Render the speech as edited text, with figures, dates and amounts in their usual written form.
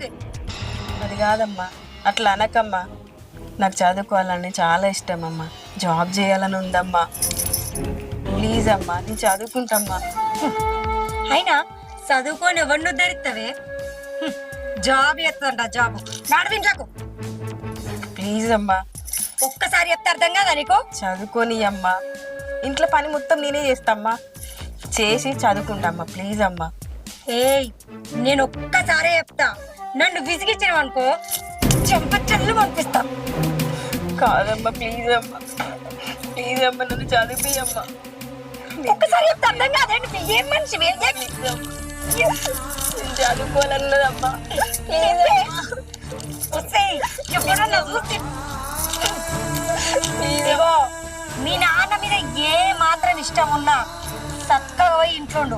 లేకపోతే. అది కాదమ్మా, అట్లా అనకమ్మా. నాకు చదువుకోవాలని చాలా ఇష్టం అమ్మా. జాబ్ చేయాలని ఉందమ్మా. ప్లీజ్ అమ్మా, నేను చదువుకుంటామ్మా. అయినా చదువుకొని ఎవరిని ఉద్ధరిస్తావే? జాబ్ చేస్తుంట జాబ్ నడిపించకు. ప్లీజ్ అమ్మా, ఒక్కసారి చెప్తే అర్థం కాదా నీకు? చదువుకొని అమ్మా. ఇంట్లో పని మొత్తం నేనే చేస్తామ్మా. చేసి చదువుకుంటామ్మా. ప్లీజ్ అమ్మా. ఏయ్, నేను ఒక్కసారే చెప్తా, నన్ను విసిగించినావు అనుకో చెంపచెల్లు పంపిస్తా. కాదమ్మా, ప్లీజ్ అమ్మా. ప్లీజ్ అమ్మా, నన్ను చదివియమ్మా. ఒక్కసారి చెప్తే అర్థం కాదండి. ఏం మనిషి చదువుకోవాలన్నదమ్మా. ఎవరన్నా చూస్తే ఇదిగో, మీ నాన్న మీద ఏ మాత్రం ఇష్టం ఉన్నా చక్కగా పోయి ఇంట్లో ఉండు.